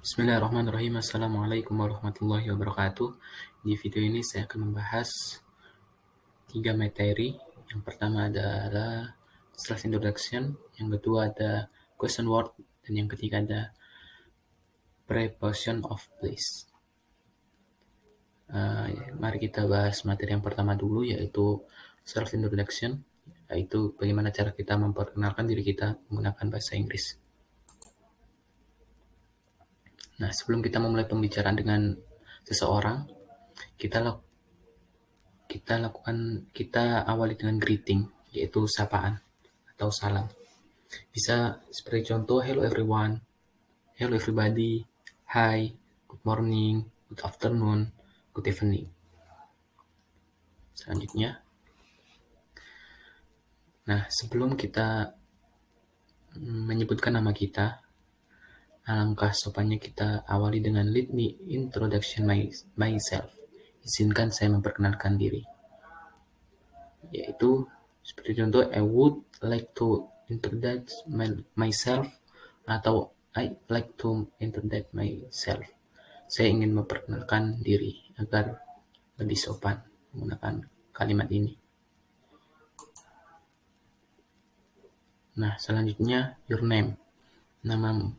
Bismillahirrahmanirrahim. Assalamualaikum warahmatullahi wabarakatuh. Di video ini saya akan membahas 3 materi. Yang pertama adalah self introduction, yang kedua ada question word, dan yang ketiga ada preposition of place. Mari kita bahas materi yang pertama dulu, yaitu self introduction, yaitu bagaimana cara kita memperkenalkan diri kita menggunakan bahasa Inggris. Nah, sebelum kita memulai pembicaraan dengan seseorang, kita awali dengan greeting, yaitu sapaan atau salam. Bisa seperti contoh, hello everyone, hello everybody, hi, good morning, good afternoon, good evening. Selanjutnya, nah sebelum kita menyebutkan nama kita, alangkah sopannya kita awali dengan let me introduction myself. Izinkan saya memperkenalkan diri. Yaitu seperti contoh, I would like to introduce myself, atau I like to introduce myself. Saya ingin memperkenalkan diri agar lebih sopan menggunakan kalimat ini. Nah, selanjutnya your name, namamu.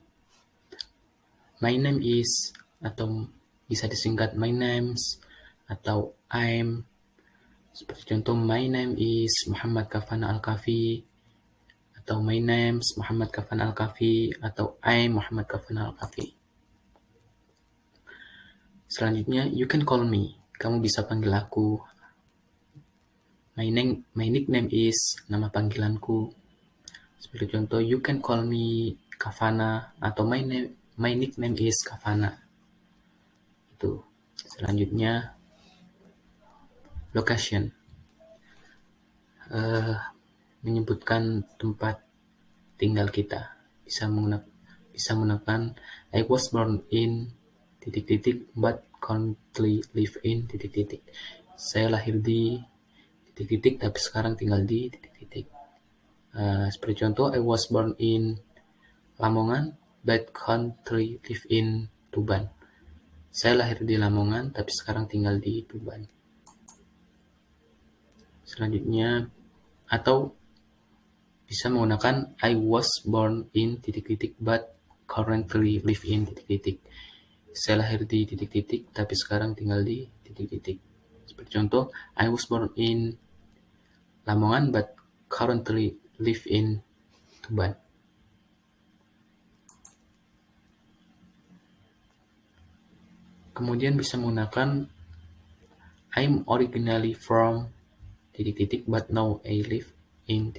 My name is, atau bisa disingkat my names, atau I'm. Seperti contoh, my name is Muhammad Kafan Al-Kafi, atau my name's Muhammad Kafan Al-Kafi, atau I'm Muhammad Kafan Al-Kafi. Selanjutnya, you can call me. Kamu bisa panggil aku. My nickname is, nama panggilanku. Seperti contoh, you can call me Kafana, atau my nickname is Kafana. Itu. Selanjutnya, location. Menyebutkan tempat tinggal kita. Bisa menggunakan I was born in ... but currently live in ... Saya lahir di ... tapi sekarang tinggal di ... seperti contoh, I was born in Lamongan but currently live in Tuban. Saya lahir di Lamongan tapi sekarang tinggal di Tuban. Selanjutnya, atau bisa menggunakan I was born in ... but currently live in ... Saya lahir di ... tapi sekarang tinggal di ... Seperti contoh, I was born in Lamongan but currently live in Tuban. Kemudian bisa menggunakan I'm originally from ... but now I live in ...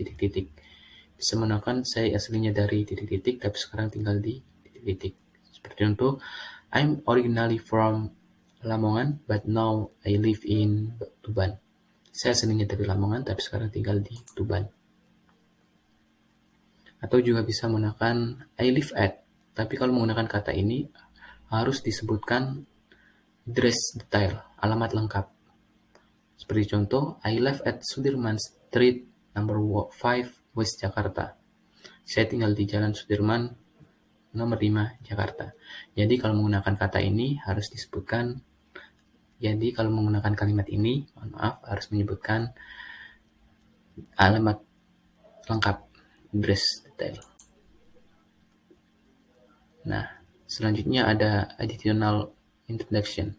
Bisa menggunakan saya aslinya dari ... tapi sekarang tinggal di ... Seperti contoh, I'm originally from Lamongan but now I live in Tuban. Saya aslinya dari Lamongan tapi sekarang tinggal di Tuban. Atau juga bisa menggunakan I live at, tapi kalau menggunakan kata ini harus disebutkan address detail, alamat lengkap. Seperti contoh, I live at Sudirman Street number 5 West Jakarta. Saya tinggal di Jalan Sudirman nomor 5 Jakarta. Jadi kalau menggunakan kata ini harus disebutkan. Jadi kalau menggunakan kalimat ini, harus menyebutkan alamat lengkap, address detail. Nah, selanjutnya ada additional introduction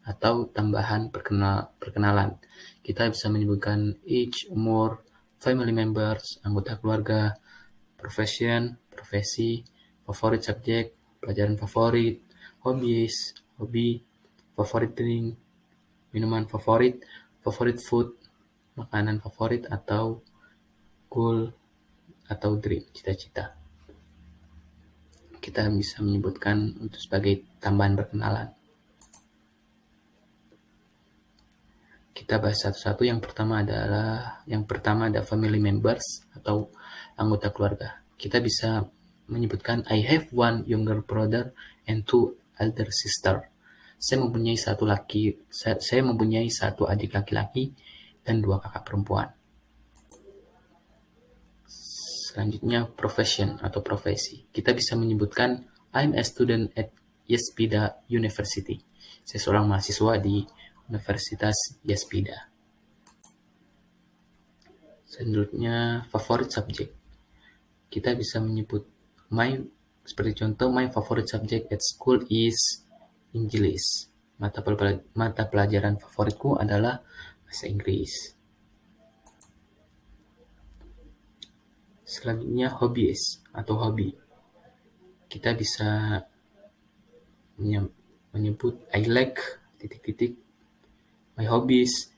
atau tambahan perkenalan. Kita bisa menyebutkan age, umur, family members, anggota keluarga, profession, profesi, favorit subjek, pelajaran favorit, hobi, favorit drink, minuman favorit, favorit food, makanan favorit, atau goal atau dream, cita-cita. Kita bisa menyebutkan untuk sebagai tambahan perkenalan. Kita bahas satu-satu. Yang pertama ada family members atau anggota keluarga. Kita bisa menyebutkan I have one younger brother and 2 elder sister. Saya mempunyai satu adik laki-laki dan 2 kakak perempuan. Selanjutnya profession atau profesi. Kita bisa menyebutkan I'm a student at Yespida University. Saya seorang mahasiswa di Universitas Yespida. Selanjutnya, favorit subjek. Kita bisa menyebut seperti contoh, my favorite subject at school is English. Mata pelajaran favoritku adalah bahasa Inggris. Selanjutnya, hobbies atau hobi. Kita bisa menyebut I like ... my hobbies ...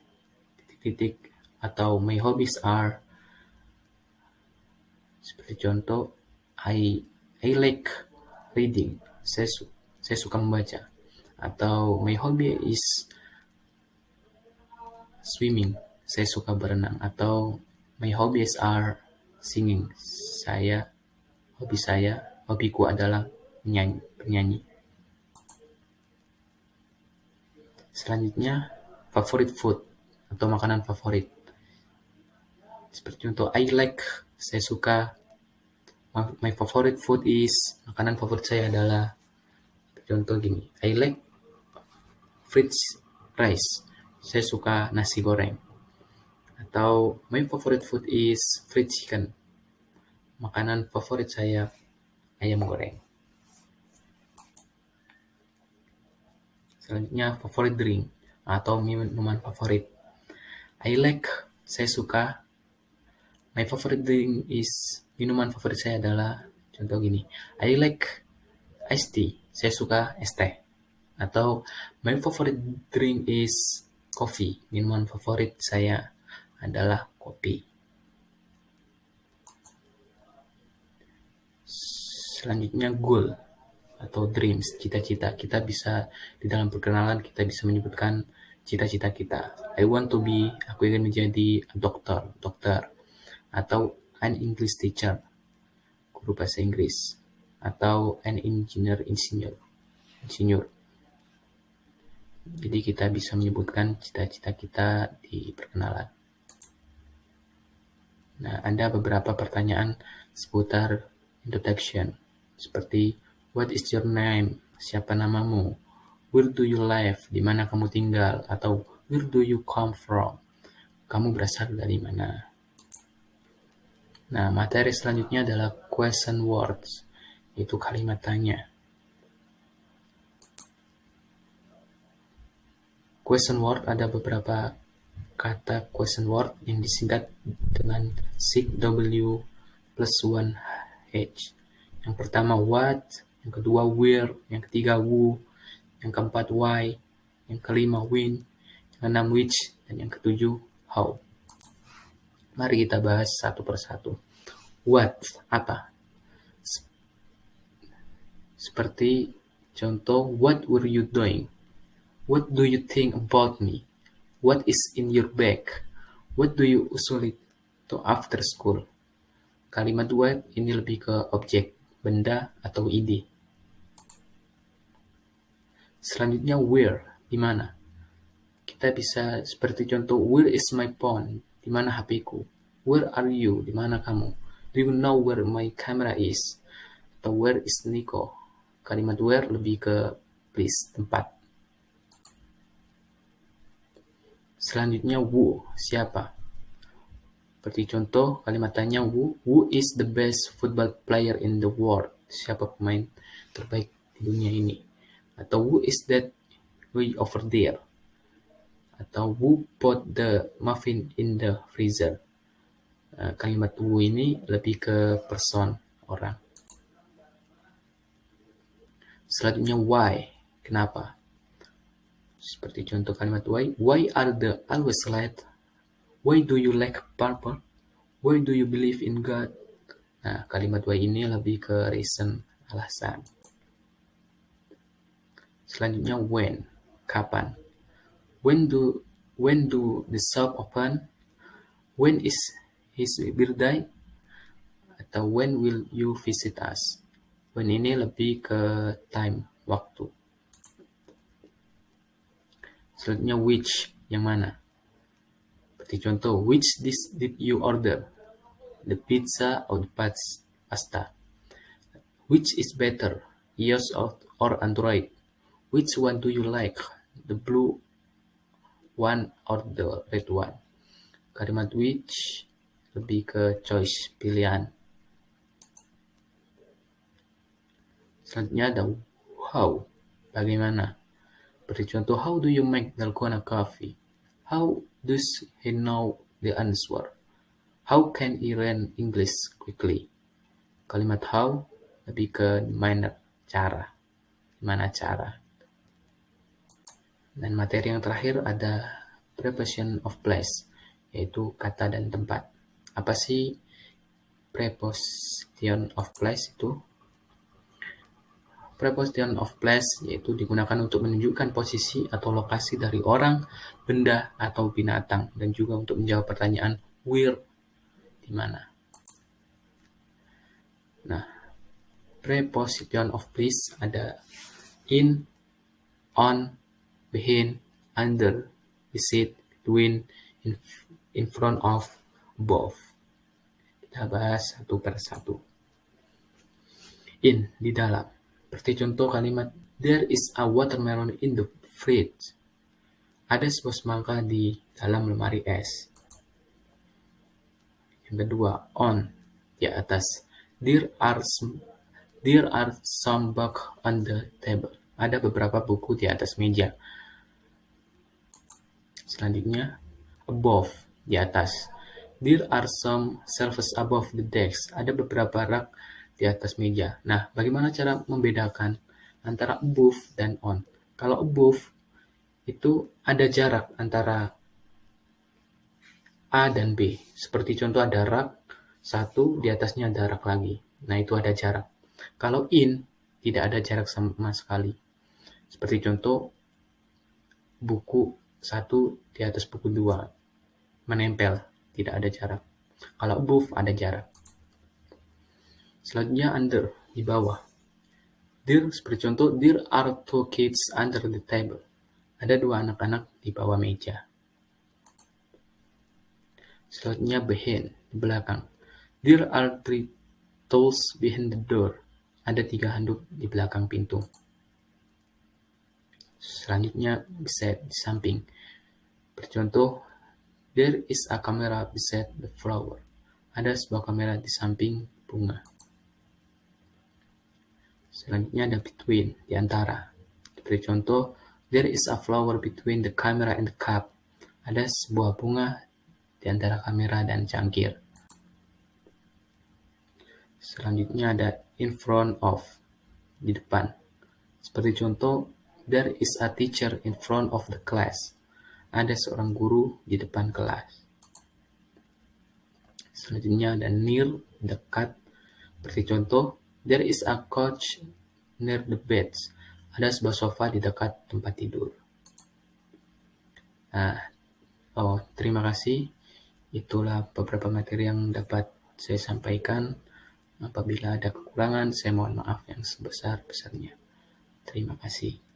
atau my hobbies are, seperti contoh I like reading, saya suka membaca, atau my hobby is swimming, saya suka berenang, atau my hobbies are singing, hobiku adalah penyanyi. Selanjutnya, favorite food atau makanan favorit. Seperti contoh, saya suka, my favorite food is, makanan favorit saya adalah, contoh gini, I like fried rice, saya suka nasi goreng. Atau, my favorite food is fried chicken, makanan favorit saya ayam goreng. Selanjutnya, favorite drink atau minuman favorit. Saya suka, my favorite drink is, minuman favorit saya adalah, contoh gini, I like iced tea, saya suka es teh. Atau, my favorite drink is coffee, minuman favorit saya adalah kopi. Selanjutnya, goal atau dreams, cita-cita. Kita bisa, di dalam perkenalan kita bisa menyebutkan cita-cita kita. Aku ingin menjadi dokter, atau an English teacher, guru bahasa Inggris, atau an insinyur. Jadi kita bisa menyebutkan cita-cita kita di perkenalan. Nah, ada beberapa pertanyaan seputar introduction, seperti what is your name? Siapa namamu? Where do you live? Di mana kamu tinggal? Atau where do you come from? Kamu berasal dari mana? Nah, materi selanjutnya adalah question words, itu kalimat tanya. Question word, ada beberapa kata question word yang disingkat dengan sig W plus 1H. Yang pertama what, yang kedua where, yang ketiga who, yang keempat why, yang kelima when, yang keenam which, dan yang ketujuh how. Mari kita bahas satu persatu. What, apa? Seperti contoh, what were you doing? What do you think about me? What is in your bag? What do you usually do after school? Kalimat what ini lebih ke objek, benda, atau ide. Selanjutnya where, di mana? Kita bisa seperti contoh, where is my phone? Di mana HP-ku? Where are you? Di mana kamu? Do you know where my camera is? Atau where is Nico? Kalimat where lebih ke place, tempat. Selanjutnya who, siapa? Seperti contoh, kalimat tanya who is the best football player in the world? Siapa pemain terbaik di dunia ini? Atau who is that guy over there? Atau who put the muffin in the freezer? Kalimat who ini lebih ke person, orang. Selanjutnya why, kenapa? Seperti contoh kalimat why are the always late? Why do you like purple? Why do you believe in God? Nah, kalimat why ini lebih ke reason, alasan. Selanjutnya when, kapan? When do the shop open? When is his birthday? Atau when will you visit us? When ini lebih ke time, waktu. Selanjutnya which, yang mana? Seperti contoh, which dish did you order? The pizza or the pasta? Which is better, iOS or Android? Which one do you like? The blue one or the red one? Kalimat which lebih ke choice, pilihan. Selanjutnya ada how, bagaimana. Beri contoh, how do you make dalgona coffee? How does he know the answer? How can he learn English quickly? Kalimat how lebih ke manner, cara. Gimana cara. Dan materi yang terakhir ada preposition of place, yaitu kata dan tempat. Apa sih preposition of place itu? Preposition of place yaitu digunakan untuk menunjukkan posisi atau lokasi dari orang, benda, atau binatang, dan juga untuk menjawab pertanyaan where, di mana. Nah, preposition of place ada in, on, behind, under, beside, between, in front of, above. Kita bahas satu per satu. In, di dalam. Seperti contoh kalimat, there is a watermelon in the fridge. Ada sebuah semangka di dalam lemari es. Yang kedua, on, di atas. There are some books on the table. Ada beberapa buku di atas meja. Selanjutnya, above, di atas. There are some shelves above the desk. Ada beberapa rak di atas meja. Nah, bagaimana cara membedakan antara above dan on? Kalau above, itu ada jarak antara A dan B. Seperti contoh ada rak, satu, di atasnya ada rak lagi. Nah, itu ada jarak. Kalau in, tidak ada jarak sama sekali. Seperti contoh, buku satu di atas buku dua. Menempel, tidak ada jarak. Kalau above, ada jarak. Selanjutnya under, di bawah. There, seperti contoh, there are 2 kids under the table. Ada 2 anak-anak di bawah meja. Selanjutnya behind, di belakang. There are 3 tools behind the door. Ada 3 handuk di belakang pintu. Selanjutnya beside, di samping. Bercontoh, there is a camera beside the flower. Ada sebuah kamera di samping bunga. Selanjutnya ada between, di antara. Seperti contoh, there is a flower between the camera and the cup. Ada sebuah bunga di antara kamera dan cangkir. Selanjutnya ada in front of, di depan. Seperti contoh, there is a teacher in front of the class. Ada seorang guru di depan kelas. Selanjutnya ada near, dekat. Seperti contoh, there is a couch near the beds. Ada sebuah sofa di dekat tempat tidur. Nah, terima kasih. Itulah beberapa materi yang dapat saya sampaikan. Apabila ada kekurangan, saya mohon maaf yang sebesar-besarnya. Terima kasih.